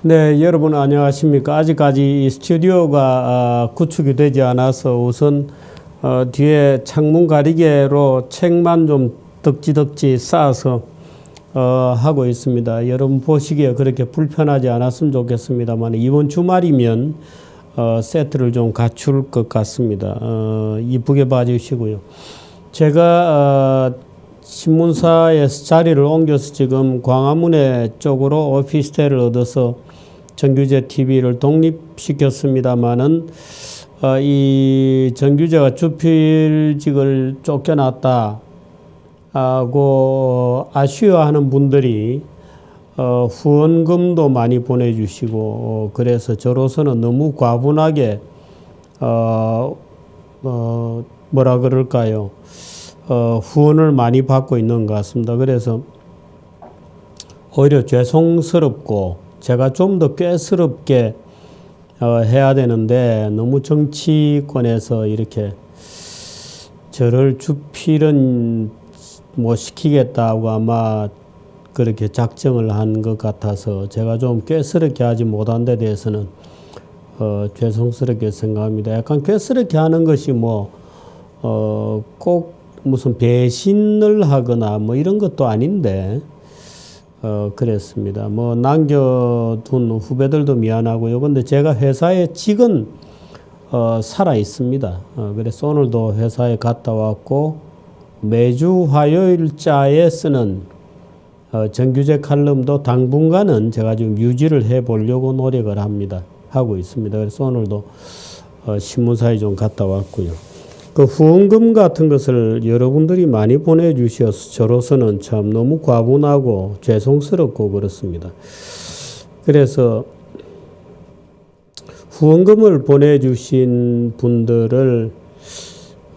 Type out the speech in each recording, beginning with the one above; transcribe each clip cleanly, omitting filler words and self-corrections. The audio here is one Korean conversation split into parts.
네, 여러분 안녕하십니까. 아직까지 이 스튜디오가 구축이 되지 않아서 우선 뒤에 창문 가리개로 책만 좀 덕지덕지 쌓아서 하고 있습니다. 여러분 보시기에 그렇게 불편하지 않았으면 좋겠습니다만 이번 주말이면 세트를 좀 갖출 것 같습니다. 이쁘게 봐주시고요. 제가 신문사에서 자리를 옮겨서 지금 광화문에 쪽으로 오피스텔을 얻어서 정규제 TV를 독립시켰습니다마는 이 정규제가 주필직을 쫓겨났다 하고 아쉬워하는 분들이 후원금도 많이 보내주시고 그래서 저로서는 너무 과분하게 뭐라 그럴까요? 후원을 많이 받고 있는 것 같습니다. 그래서 오히려 죄송스럽고 제가 좀 더 꾀스럽게 해야 되는데 너무 정치권에서 이렇게 저를 주필은 뭐 시키겠다고 아마 그렇게 작정을 한 것 같아서 제가 좀 꾀스럽게 하지 못한 데 대해서는 죄송스럽게 생각합니다. 약간 꾀스럽게 하는 것이 꼭 무슨 배신을 하거나 뭐 이런 것도 아닌데 그랬습니다. 뭐 남겨둔 후배들도 미안하고요. 근데 제가 회사에 직은 살아 있습니다. 그래서 오늘도 회사에 갔다 왔고 매주 화요일자에 쓰는 정규제 칼럼도 당분간은 제가 좀 유지를 해 보려고 노력을 하고 있습니다. 그래서 오늘도 신문사에 좀 갔다 왔고요. 그 후원금 같은 것을 여러분들이 많이 보내주셔서 저로서는 참 너무 과분하고 죄송스럽고 그렇습니다. 그래서 후원금을 보내주신 분들을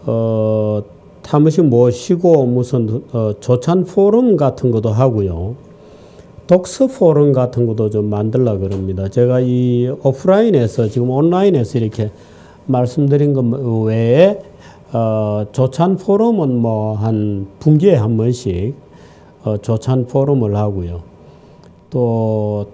한 번씩 모시고 무슨 조찬 포럼 같은 것도 하고요. 독서 포럼 같은 것도 좀 만들려고 그럽니다. 제가 이 오프라인에서 지금 온라인에서 이렇게 말씀드린 것 외에 조찬 포럼은 한 분기에 한 번씩 조찬 포럼을 하고요. 또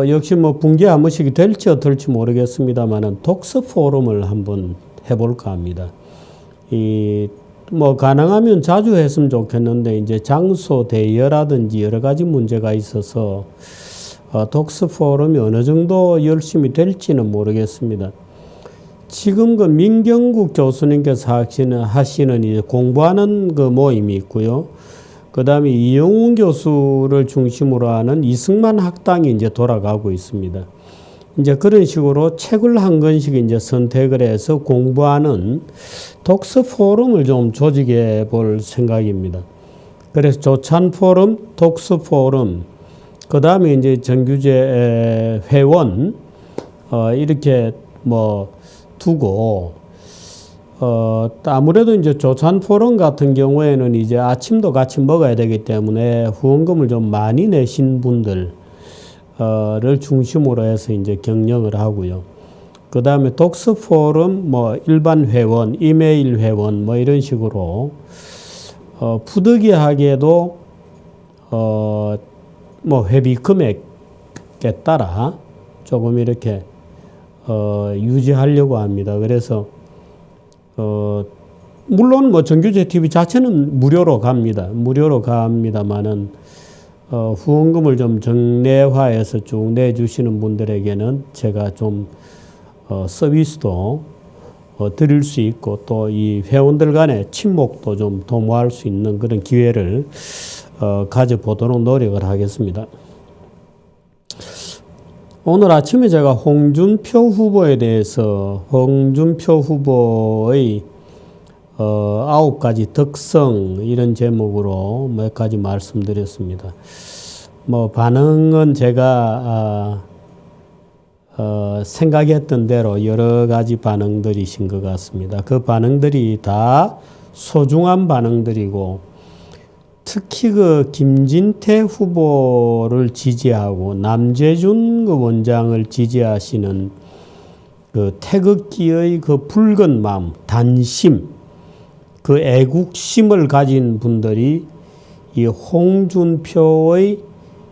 역시 분기에 한 번씩 될지 어떨지 모르겠습니다만은 독서 포럼을 한번 해볼까 합니다. 가능하면 자주 했으면 좋겠는데 이제 장소 대여라든지 여러 가지 문제가 있어서 독서 포럼이 어느 정도 열심히 될지는 모르겠습니다. 지금 그 민경국 교수님께서 하시는 이제 공부하는 그 모임이 있고요. 그 다음에 이영훈 교수를 중심으로 하는 이승만 학당이 이제 돌아가고 있습니다. 이제 그런 식으로 책을 한 권씩 이제 선택을 해서 공부하는 독서 포럼을 좀 조직해 볼 생각입니다. 그래서 조찬 포럼, 독서 포럼, 그 다음에 이제 정규제 회원, 이렇게 두고, 아무래도 이제 조찬 포럼 같은 경우에는 이제 아침도 같이 먹어야 되기 때문에 후원금을 좀 많이 내신 분들을 중심으로 해서 이제 경영을 하고요. 그 다음에 독서 포럼, 일반 회원, 이메일 회원, 이런 식으로, 부득이하게도, 회비 금액에 따라 조금 이렇게, 유지하려고 합니다. 그래서 물론 정규제 TV 자체는 무료로 갑니다만은 후원금을 좀 정례화해서 쭉 내주시는 분들에게는 제가 좀 서비스도 드릴 수 있고 또 이 회원들 간의 친목도 좀 도모할 수 있는 그런 기회를 가져보도록 노력을 하겠습니다. 오늘 아침에 제가 홍준표 후보에 대해서 홍준표 후보의 9가지 덕성 이런 제목으로 몇 가지 말씀드렸습니다. 반응은 제가 생각했던 대로 여러 가지 반응들이신 것 같습니다. 그 반응들이 다 소중한 반응들이고 특히 그 김진태 후보를 지지하고 남재준 그 원장을 지지하시는 그 태극기의 그 붉은 마음, 단심, 그 애국심을 가진 분들이 이 홍준표의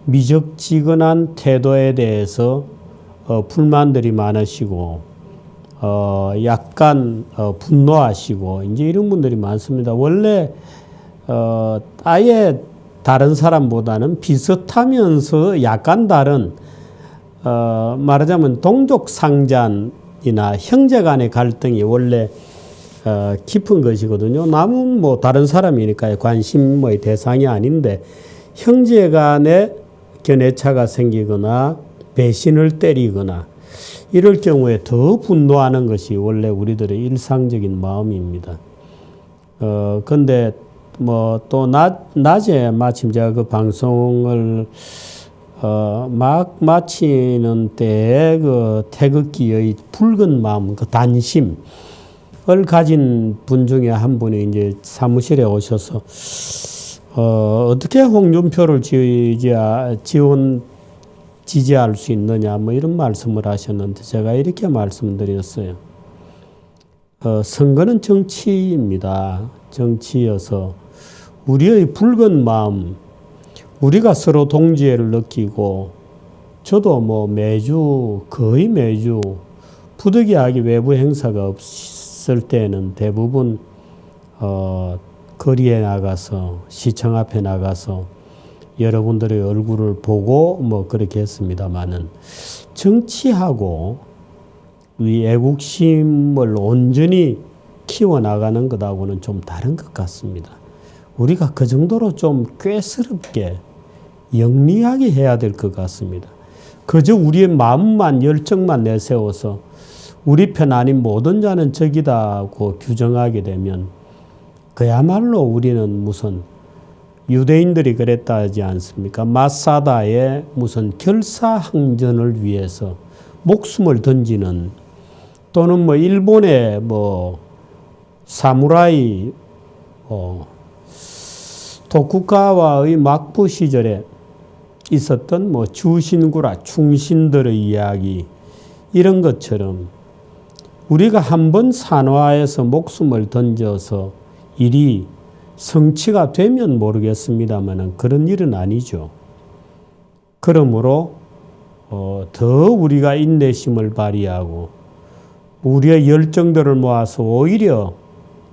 미적지근한 태도에 대해서 불만들이 많으시고 약간 분노하시고 이제 이런 분들이 많습니다. 원래 아예 다른 사람보다는 비슷하면서 약간 다른 말하자면 동족 상잔이나 형제 간의 갈등이 원래 깊은 것이거든요. 남은 뭐 다른 사람이니까 관심의 대상이 아닌데 형제 간에 견해차가 생기거나 배신을 때리거나 이럴 경우에 더 분노하는 것이 원래 우리들의 일상적인 마음입니다. 근데 뭐 또 낮에 마침 제가 그 방송을 막 마치는 때에 그 태극기의 붉은 마음, 그 단심을 가진 분 중에 한 분이 이제 사무실에 오셔서 어떻게 홍준표를 지지할 수 있느냐 뭐 이런 말씀을 하셨는데 제가 이렇게 말씀드렸어요. 선거는 정치입니다. 정치여서 우리의 붉은 마음, 우리가 서로 동지애를 느끼고 저도 뭐 거의 매주 부득이하게 외부 행사가 없을 때는 대부분 거리에 나가서 시청 앞에 나가서 여러분들의 얼굴을 보고 뭐 그렇게 했습니다만은 정치하고 이 애국심을 온전히 키워나가는 것하고는 좀 다른 것 같습니다. 우리가 그 정도로 좀 꾀스럽게 영리하게 해야 될 것 같습니다. 그저 우리의 마음만 열정만 내세워서 우리 편 아닌 모든 자는 적이다고 규정하게 되면 그야말로 우리는 무슨 유대인들이 그랬다 하지 않습니까? 마사다의 무슨 결사항전을 위해서 목숨을 던지는 또는 뭐 일본의 뭐 사무라이 도쿠가와의 막부 시절에 있었던 뭐 주신구라 충신들의 이야기 이런 것처럼 우리가 한번 산화해서 목숨을 던져서 일이 성취가 되면 모르겠습니다만 그런 일은 아니죠. 그러므로 더 우리가 인내심을 발휘하고 우리의 열정들을 모아서 오히려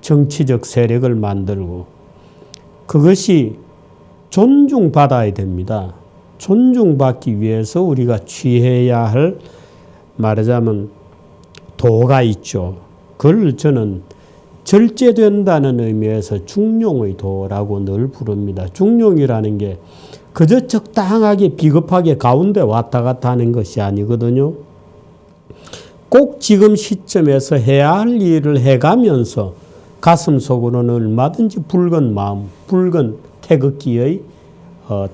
정치적 세력을 만들고 그것이 존중받아야 됩니다. 존중받기 위해서 우리가 취해야 할 말하자면 도가 있죠. 그걸 저는 절제된다는 의미에서 중용의 도라고 늘 부릅니다. 중용이라는 게 그저 적당하게 비겁하게 가운데 왔다 갔다 하는 것이 아니거든요. 꼭 지금 시점에서 해야 할 일을 해가면서 가슴속으로는 얼마든지 붉은 마음, 붉은 태극기의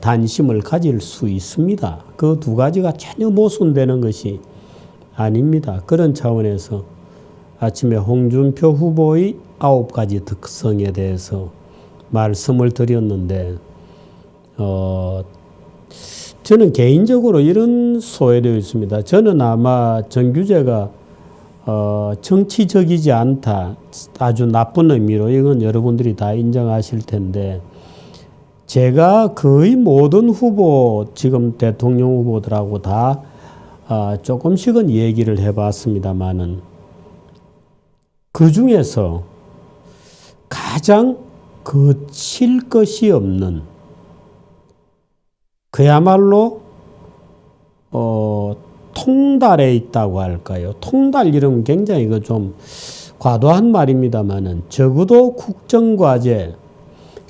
단심을 가질 수 있습니다. 그 두 가지가 전혀 모순되는 것이 아닙니다. 그런 차원에서 아침에 홍준표 후보의 9가지 특성에 대해서 말씀을 드렸는데 저는 개인적으로 이런 소외되어 있습니다. 저는 아마 정규제가 정치적이지 않다. 아주 나쁜 의미로 이건 여러분들이 다 인정하실 텐데 제가 거의 모든 후보 지금 대통령 후보들하고 다 조금씩은 얘기를 해봤습니다만은 그 중에서 가장 거칠 것이 없는 그야말로 통달에 있다고 할까요? 통달 이러면 굉장히 그 좀 과도한 말입니다만은 적어도 국정과제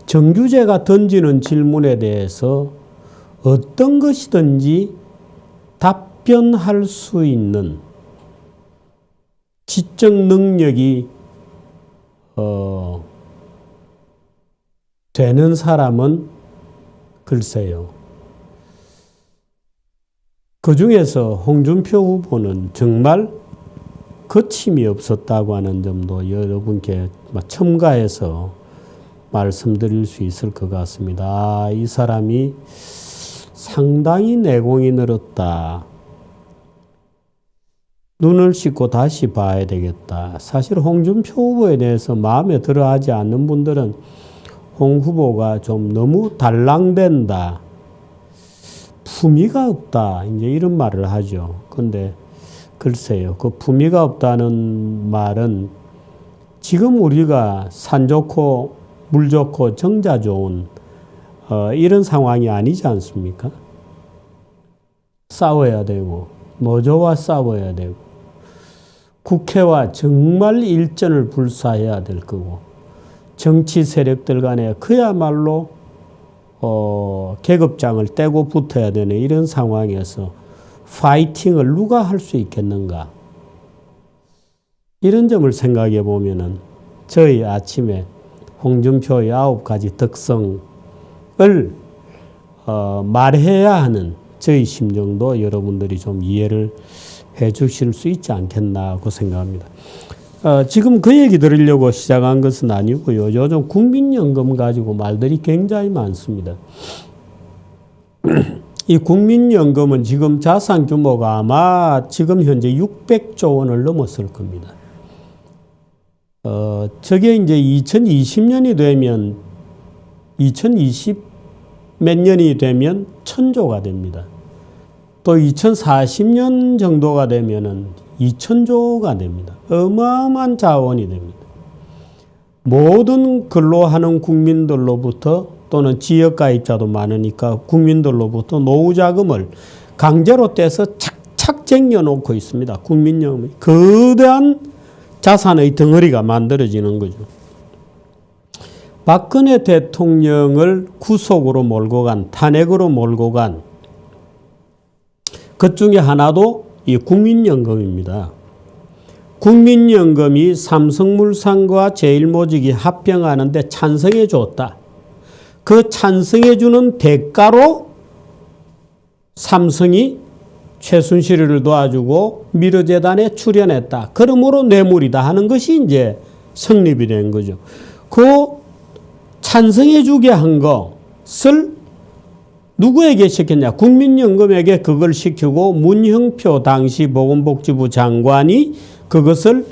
정규제가 던지는 질문에 대해서 어떤 것이든지 답변할 수 있는 지적 능력이 되는 사람은 글쎄요. 그 중에서 홍준표 후보는 정말 거침이 없었다고 하는 점도 여러분께 첨가해서 말씀드릴 수 있을 것 같습니다. 이 사람이 상당히 내공이 늘었다. 눈을 씻고 다시 봐야 되겠다. 사실 홍준표 후보에 대해서 마음에 들어하지 않는 분들은 홍 후보가 좀 너무 달랑댄다. 품위가 없다. 이제 이런 말을 하죠. 근데 글쎄요. 그 품위가 없다는 말은 지금 우리가 산 좋고 물 좋고 정자 좋은 이런 상황이 아니지 않습니까? 싸워야 되고 노조와 싸워야 되고 국회와 정말 일전을 불사해야 될 거고 정치 세력들 간에 그야말로 계급장을 떼고 붙어야 되는 이런 상황에서 파이팅을 누가 할 수 있겠는가? 이런 점을 생각해 보면은 저희 아침에 홍준표의 9가지 특성을 말해야 하는 저희 심정도 여러분들이 좀 이해를 해 주실 수 있지 않겠나 고 생각합니다. 지금 그 얘기 드리려고 시작한 것은 아니고요. 요즘 국민연금 가지고 말들이 굉장히 많습니다. 이 국민연금은 지금 자산 규모가 아마 지금 현재 600조 원을 넘었을 겁니다. 저게 이제 2020년이 되면 2020 몇 년이 되면 1000조가 됩니다. 또 2040년 정도가 되면은 2000조가 됩니다. 어마어마한 자원이 됩니다. 모든 근로하는 국민들로부터 또는 지역가입자도 많으니까 국민들로부터 노후자금을 강제로 떼서 착착 쟁여놓고 있습니다. 국민연금이 거대한 자산의 덩어리가 만들어지는 거죠. 박근혜 대통령을 구속으로 몰고 간, 탄핵으로 몰고 간 그 중에 하나도 이 국민연금입니다. 국민연금이 삼성물산과 제일모직이 합병하는데 찬성해 줬다. 그 찬성해 주는 대가로 삼성이 최순실을 도와주고 미르재단에 출연했다. 그러므로 뇌물이다 하는 것이 이제 성립이 된 거죠. 그 찬성해 주게 한 것을 누구에게 시켰냐? 국민연금에게 그걸 시키고 문형표 당시 보건복지부 장관이 그것을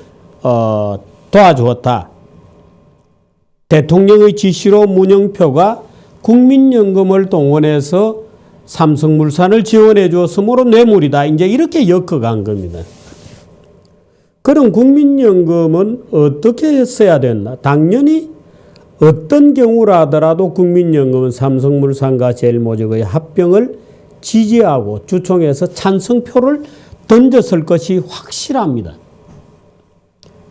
도와주었다. 대통령의 지시로 문형표가 국민연금을 동원해서 삼성물산을 지원해 주었으므로 뇌물이다. 이제 이렇게 엮어간 겁니다. 그럼 국민연금은 어떻게 했어야 됐나? 당연히 어떤 경우라 하더라도 국민연금은 삼성물산과 제일모직의 합병을 지지하고 주총에서 찬성표를 던졌을 것이 확실합니다.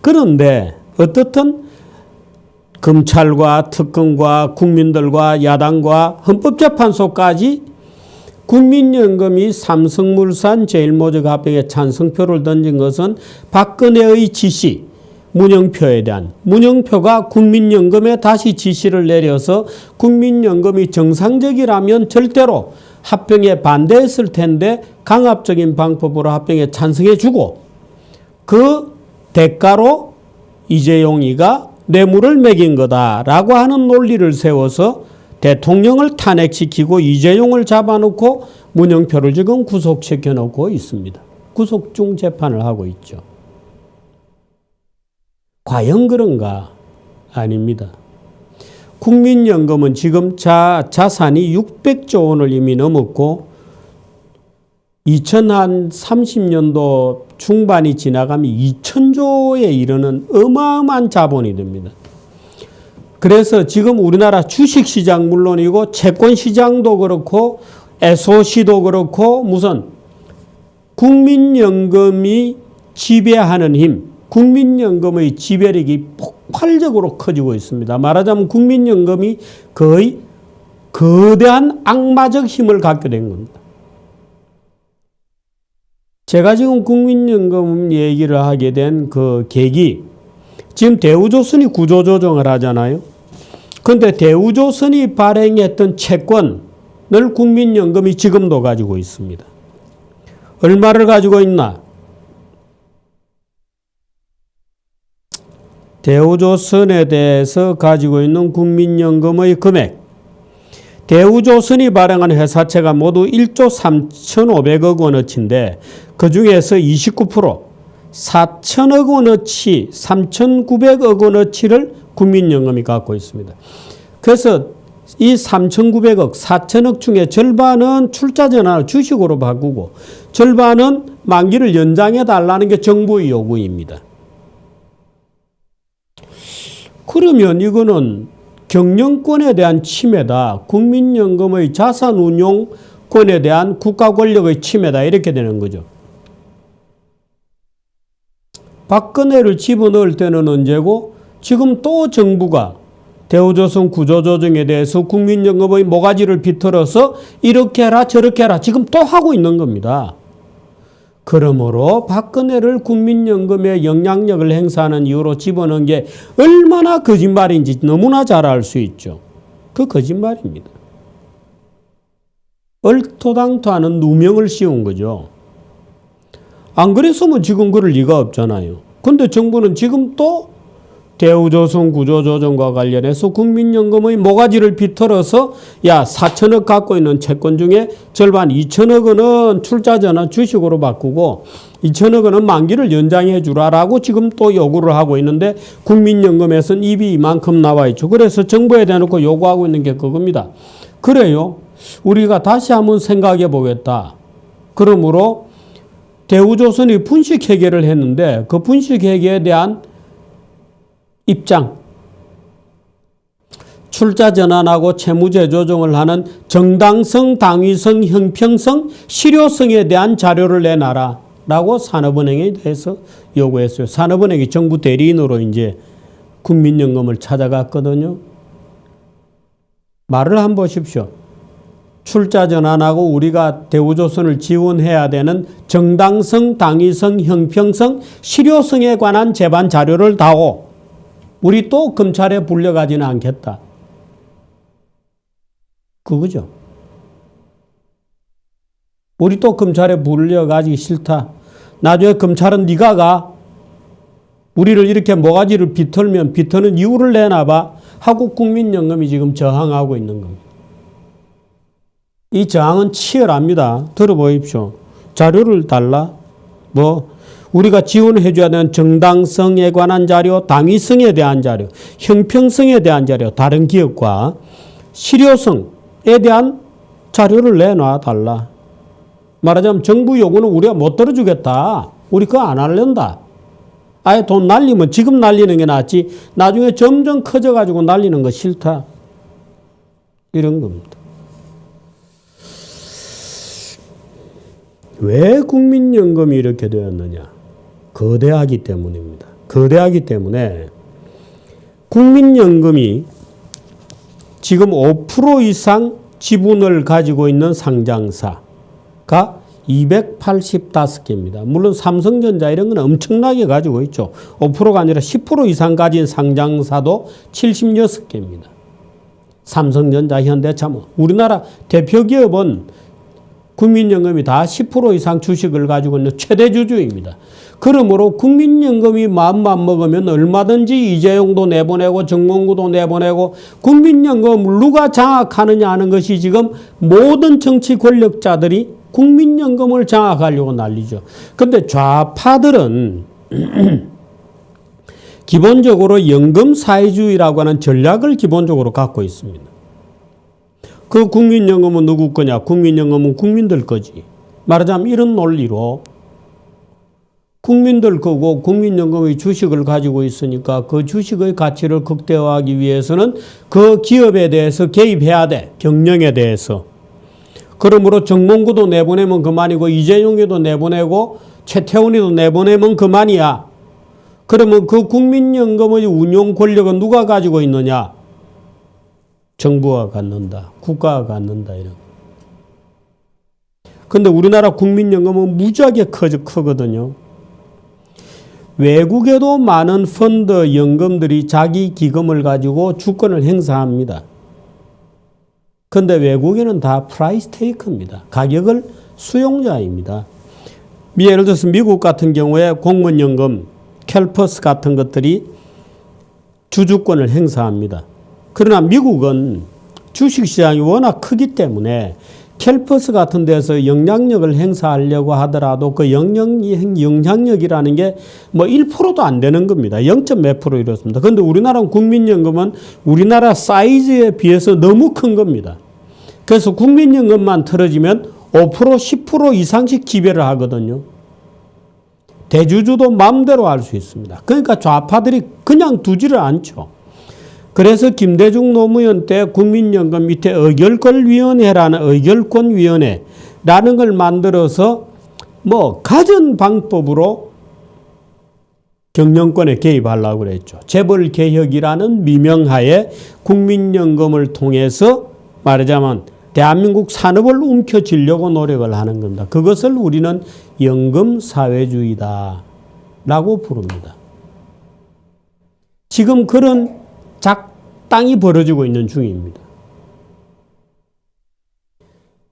그런데 어떻든 검찰과 특검과 국민들과 야당과 헌법재판소까지 국민연금이 삼성물산 제일모직 합병에 찬성표를 던진 것은 박근혜의 지시, 문형표에 대한 문형표가 국민연금에 다시 지시를 내려서 국민연금이 정상적이라면 절대로 합병에 반대했을 텐데 강압적인 방법으로 합병에 찬성해 주고 그 대가로 이재용이가 뇌물을 매긴 거다라고 하는 논리를 세워서 대통령을 탄핵시키고 이재용을 잡아놓고 문형표를 지금 구속시켜 놓고 있습니다. 구속 중 재판을 하고 있죠. 과연 그런가? 아닙니다. 국민연금은 지금 자산이 600조 원을 이미 넘었고 2030년도 중반이 지나가면 2000조에 이르는 어마어마한 자본이 됩니다. 그래서 지금 우리나라 주식시장 물론이고 채권시장도 그렇고 SOC도 그렇고 무슨 국민연금이 지배하는 힘, 국민연금의 지배력이 폭발적으로 커지고 있습니다. 말하자면 국민연금이 거의 거대한 악마적 힘을 갖게 된 겁니다. 제가 지금 국민연금 얘기를 하게 된 그 계기, 지금 대우조선이 구조조정을 하잖아요. 그런데 대우조선이 발행했던 채권을 국민연금이 지금도 가지고 있습니다. 얼마를 가지고 있나? 대우조선에 대해서 가지고 있는 국민연금의 금액, 대우조선이 발행한 회사채가 모두 1조 3,500억 원어치인데 그 중에서 29% 4천억 원어치, 3,900억 원어치를 국민연금이 갖고 있습니다. 그래서 이 3,900억, 4천억 중에 절반은 출자 전환을 주식으로 바꾸고 절반은 만기를 연장해 달라는 게 정부의 요구입니다. 그러면 이거는 경영권에 대한 침해다. 국민연금의 자산운용권에 대한 국가 권력의 침해다. 이렇게 되는 거죠. 박근혜를 집어넣을 때는 언제고 지금 또 정부가 대우조선 구조조정에 대해서 국민연금의 모가지를 비틀어서 이렇게 해라 저렇게 해라 지금 또 하고 있는 겁니다. 그러므로 박근혜를 국민연금에 영향력을 행사하는 이유로 집어넣은 게 얼마나 거짓말인지 너무나 잘 알 수 있죠. 그 거짓말입니다. 얼토당토하는 누명을 씌운 거죠. 안 그랬으면 지금 그럴 리가 없잖아요. 근데 정부는 지금 또 대우조선 구조조정과 관련해서 국민연금의 모가지를 비틀어서 야 4천억 갖고 있는 채권 중에 절반 2천억 원은 출자전환 주식으로 바꾸고 2천억 원은 만기를 연장해 주라라고 지금 또 요구를 하고 있는데 국민연금에서는 입이 이만큼 나와 있죠. 그래서 정부에 대놓고 요구하고 있는 게 그겁니다. 그래요. 우리가 다시 한번 생각해 보겠다. 그러므로 대우조선이 분식회계를 했는데 그 분식회계에 대한 입장, 출자 전환하고 채무제 조정을 하는 정당성, 당위성, 형평성, 실효성에 대한 자료를 내놔라 라고 산업은행에 대해서 요구했어요. 산업은행이 정부 대리인으로 이제 국민연금을 찾아갔거든요. 말을 한번 보십시오. 출자 전환하고 우리가 대우조선을 지원해야 되는 정당성, 당위성, 형평성, 실효성에 관한 재반 자료를 다오. 우리 또 검찰에 불려가지는 않겠다. 그거죠. 우리 또 검찰에 불려가기 싫다. 나중에 검찰은 네가 가. 우리를 이렇게 모가지를 비틀면 비트는 이유를 내놔봐. 하고 국민연금이 지금 저항하고 있는 겁니다. 이 저항은 치열합니다. 들어보십시오. 자료를 달라. 우리가 지원해 줘야 되는 정당성에 관한 자료, 당위성에 대한 자료, 형평성에 대한 자료, 다른 기업과 실효성에 대한 자료를 내놔 달라. 말하자면 정부 요구는 우리가 못 들어주겠다. 우리 그거 안 하려다. 아예 돈 날리면 지금 날리는 게 낫지 나중에 점점 커져가지고 날리는 거 싫다. 이런 겁니다. 왜 국민연금이 이렇게 되었느냐? 거대하기 때문입니다. 거대하기 때문에 국민연금이 지금 5% 이상 지분을 가지고 있는 상장사가 285개입니다. 물론 삼성전자 이런 건 엄청나게 가지고 있죠. 5%가 아니라 10% 이상 가진 상장사도 76개입니다. 삼성전자, 현대차, 우리나라 대표 기업은 국민연금이 다 10% 이상 주식을 가지고 있는 최대 주주입니다. 그러므로 국민연금이 마음만 먹으면 얼마든지 이재용도 내보내고 정몽구도 내보내고 국민연금을 누가 장악하느냐 하는 것이 지금 모든 정치 권력자들이 국민연금을 장악하려고 난리죠. 그런데 좌파들은 기본적으로 연금사회주의라고 하는 전략을 기본적으로 갖고 있습니다. 그 국민연금은 누구 거냐? 국민연금은 국민들 거지. 말하자면 이런 논리로 국민들 거고 국민연금의 주식을 가지고 있으니까 그 주식의 가치를 극대화하기 위해서는 그 기업에 대해서 개입해야 돼. 경영에 대해서. 그러므로 정몽구도 내보내면 그만이고 이재용이도 내보내고 최태원이도 내보내면 그만이야. 그러면 그 국민연금의 운용 권력은 누가 가지고 있느냐? 정부가 갖는다. 국가가 갖는다. 이런. 근데 우리나라 국민연금은 무지하게 크거든요. 외국에도 많은 펀드, 연금들이 자기 기금을 가지고 주권을 행사합니다. 그런데 외국에는 다 프라이스 테이커입니다. 가격을 수용자입니다. 예를 들어서 미국 같은 경우에 공무원연금, 캘퍼스 같은 것들이 주주권을 행사합니다. 그러나 미국은 주식시장이 워낙 크기 때문에 캠퍼스 같은 데서 영향력을 행사하려고 하더라도 그 영향력이라는 게 뭐 1%도 안 되는 겁니다. 0. 몇 프로 이렇습니다. 그런데 우리나라 국민연금은 우리나라 사이즈에 비해서 너무 큰 겁니다. 그래서 국민연금만 틀어지면 5%, 10% 이상씩 지배를 하거든요. 대주주도 마음대로 할 수 있습니다. 그러니까 좌파들이 그냥 두지를 않죠. 그래서 김대중 노무현 때 국민연금 밑에 의결권위원회라는 걸 만들어서 뭐 가전 방법으로 경영권에 개입하려고 그랬죠. 재벌개혁이라는 미명하에 국민연금을 통해서 말하자면 대한민국 산업을 움켜쥐려고 노력을 하는 겁니다. 그것을 우리는 연금사회주의다라고 부릅니다. 지금 그런 작당이 벌어지고 있는 중입니다.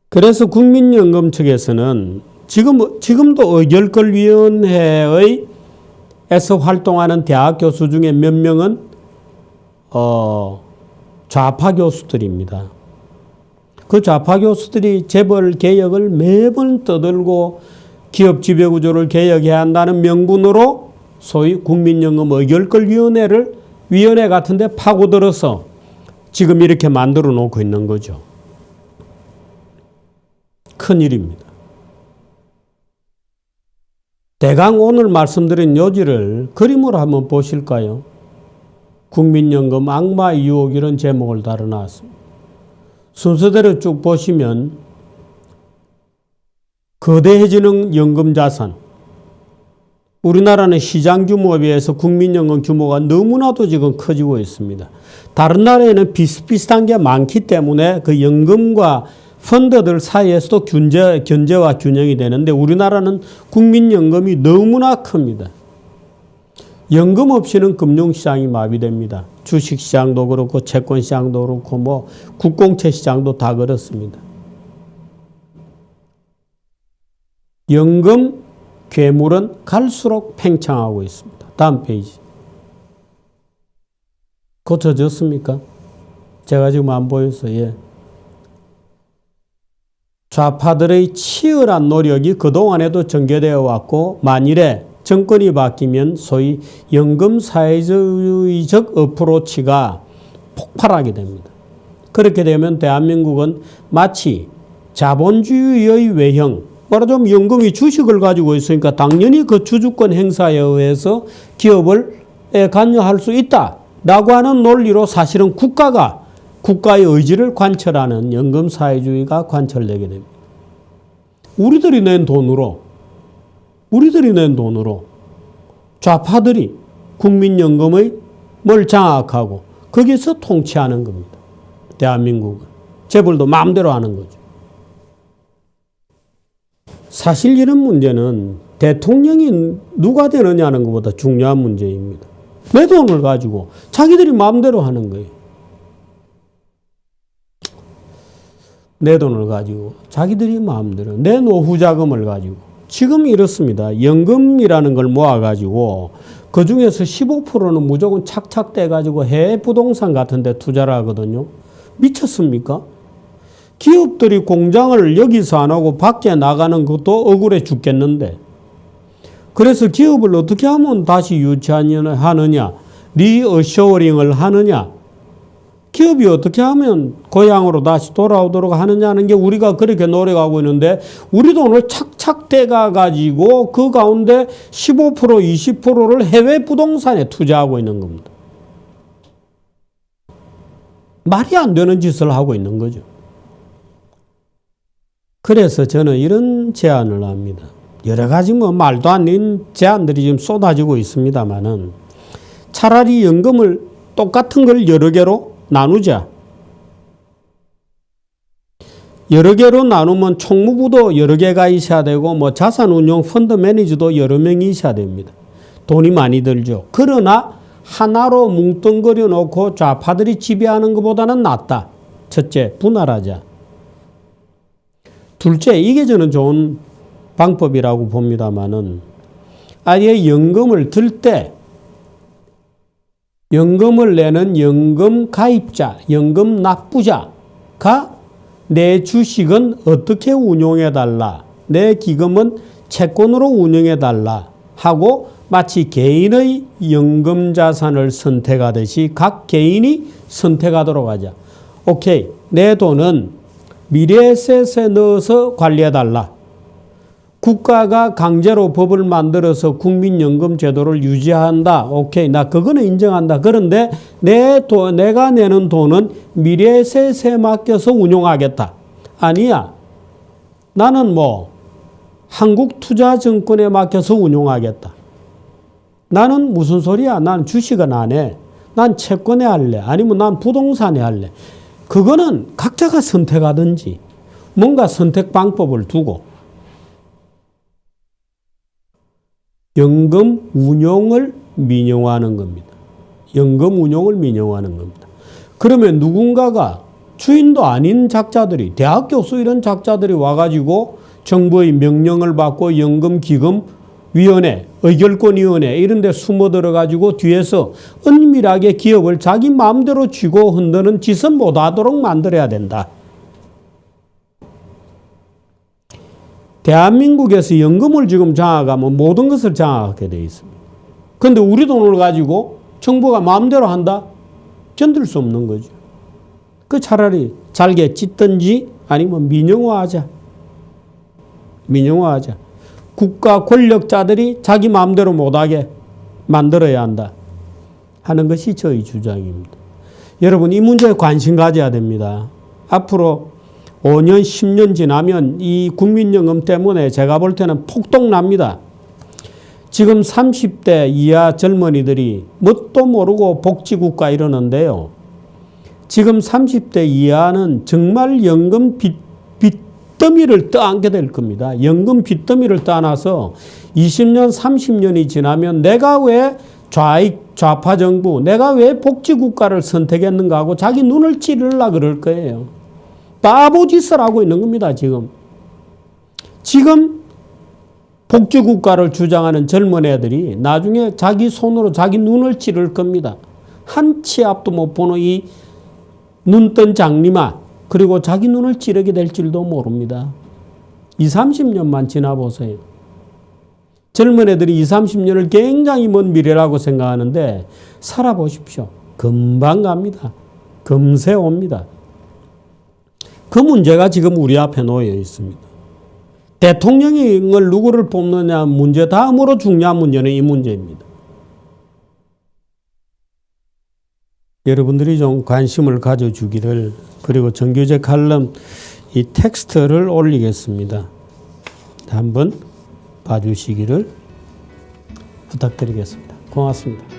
그래서 국민연금 측에서는 지금도 의결권위원회에서 활동하는 대학 교수 중에 몇 명은 좌파 교수들입니다. 그 좌파 교수들이 재벌 개혁을 매번 떠들고 기업 지배구조를 개혁해야 한다는 명분으로 소위 국민연금 의결권위원회 같은 데 파고들어서 지금 이렇게 만들어 놓고 있는 거죠. 큰일입니다. 대강 오늘 말씀드린 요지를 그림으로 한번 보실까요? 국민연금 악마의 유혹 이런 제목을 달아놨습니다. 순서대로 쭉 보시면 거대해지는 연금자산, 우리나라는 시장 규모에 비해서 국민연금 규모가 너무나도 지금 커지고 있습니다. 다른 나라에는 비슷비슷한 게 많기 때문에 그 연금과 펀드들 사이에서도 견제와 균형이 되는데 우리나라는 국민연금이 너무나 큽니다. 연금 없이는 금융시장이 마비됩니다. 주식시장도 그렇고 채권시장도 그렇고 뭐 국공채 시장도 다 그렇습니다. 연금 괴물은 갈수록 팽창하고 있습니다. 다음 페이지. 고쳐졌습니까? 제가 지금 안 보여서 예. 좌파들의 치열한 노력이 그동안에도 전개되어 왔고 만일에 정권이 바뀌면 소위 연금사회주의적 어프로치가 폭발하게 됩니다. 그렇게 되면 대한민국은 마치 자본주의의 외형, 말하자면 연금이 주식을 가지고 있으니까 당연히 그 주주권 행사에 의해서 기업을 관여할 수 있다라고 하는 논리로 사실은 국가의 의지를 관철하는 연금사회주의가 관철되게 됩니다. 우리들이 낸 돈으로 좌파들이 국민연금을 장악하고 거기서 통치하는 겁니다. 대한민국은. 재벌도 마음대로 하는 거죠. 사실 이런 문제는 대통령이 누가 되느냐는 것보다 중요한 문제입니다. 내 돈을 가지고 자기들이 마음대로 하는 거예요. 내 돈을 가지고 자기들이 마음대로 내 노후 자금을 가지고 지금 이렇습니다. 연금이라는 걸 모아가지고 그 중에서 15%는 무조건 착착돼가지고 해외 부동산 같은 데 투자를 하거든요. 미쳤습니까? 기업들이 공장을 여기서 안 하고 밖에 나가는 것도 억울해 죽겠는데 그래서 기업을 어떻게 하면 다시 유치하느냐 리어쇼어링을 하느냐 기업이 어떻게 하면 고향으로 다시 돌아오도록 하느냐는 게 우리가 그렇게 노력하고 있는데 우리 돈을 착착대가 가지고 그 가운데 15% 20%를 해외 부동산에 투자하고 있는 겁니다. 말이 안 되는 짓을 하고 있는 거죠. 그래서 저는 이런 제안을 합니다. 여러 가지 말도 안 되는 제안들이 지금 쏟아지고 있습니다만은 차라리 연금을 똑같은 걸 여러 개로 나누자. 여러 개로 나누면 총무부도 여러 개가 있어야 되고 자산운용 펀드 매니저도 여러 명이 있어야 됩니다. 돈이 많이 들죠. 그러나 하나로 뭉뚱그려 놓고 좌파들이 지배하는 것보다는 낫다. 첫째, 분할하자. 둘째, 이게 저는 좋은 방법이라고 봅니다만은 아예 연금을 들 때 연금을 내는 연금 가입자, 연금 납부자가 내 주식은 어떻게 운용해달라, 내 기금은 채권으로 운용해달라 하고 마치 개인의 연금자산을 선택하듯이 각 개인이 선택하도록 하자. 오케이, 내 돈은 미래에셋에 넣어서 관리해달라. 국가가 강제로 법을 만들어서 국민연금 제도를 유지한다. 오케이, 나 그거는 인정한다. 그런데 내가 내는 돈은 미래에셋에 맡겨서 운용하겠다. 아니야. 나는 한국투자증권에 맡겨서 운용하겠다. 나는 무슨 소리야? 난 주식은 안 해. 난 채권에 할래. 아니면 난 부동산에 할래. 그거는 각자가 선택하든지 뭔가 선택 방법을 두고 연금 운용을 민영화하는 겁니다. 연금 운용을 민영화하는 겁니다. 그러면 누군가가 주인도 아닌 작자들이, 대학 교수 이런 작자들이 와가지고 정부의 명령을 받고 연금기금위원회, 의결권위원회 이런 데 숨어 들어가지고 뒤에서 은밀하게 기업을 자기 마음대로 쥐고 흔드는 짓은 못하도록 만들어야 된다. 대한민국에서 연금을 지금 장악하면 모든 것을 장악하게 되어 있습니다. 그런데 우리 돈을 가지고 정부가 마음대로 한다? 견딜 수 없는 거죠. 그 차라리 잘게 찢든지 아니면 민영화하자. 민영화하자. 국가 권력자들이 자기 마음대로 못하게 만들어야 한다 하는 것이 저희 주장입니다. 여러분, 이 문제에 관심 가져야 됩니다. 앞으로 5년, 10년 지나면 이 국민연금 때문에 제가 볼 때는 폭동납니다. 지금 30대 이하 젊은이들이 뭣도 모르고 복지국가 이러는데요. 지금 30대 이하는 정말 연금 빚더미를 떠안게 될 겁니다. 연금 빚더미를 떠안아서 20년, 30년이 지나면 내가 왜 좌파 정부, 내가 왜 복지국가를 선택했는가 하고 자기 눈을 찌르려고 그럴 거예요. 바보짓을 하고 있는 겁니다, 지금. 지금 복지국가를 주장하는 젊은 애들이 나중에 자기 손으로 자기 눈을 찌를 겁니다. 한 치 앞도 못 보는 이 눈뜬 장님아, 그리고 자기 눈을 찌르게 될 줄도 모릅니다. 20, 30년만 지나보세요. 젊은 애들이 20, 30년을 굉장히 먼 미래라고 생각하는데 살아보십시오. 금방 갑니다. 금세 옵니다. 그 문제가 지금 우리 앞에 놓여 있습니다. 대통령을 누구를 뽑느냐 문제 다음으로 중요한 문제는 이 문제입니다. 여러분들이 좀 관심을 가져주기를, 그리고 정규제 칼럼 이 텍스트를 올리겠습니다. 한번 봐주시기를 부탁드리겠습니다. 고맙습니다.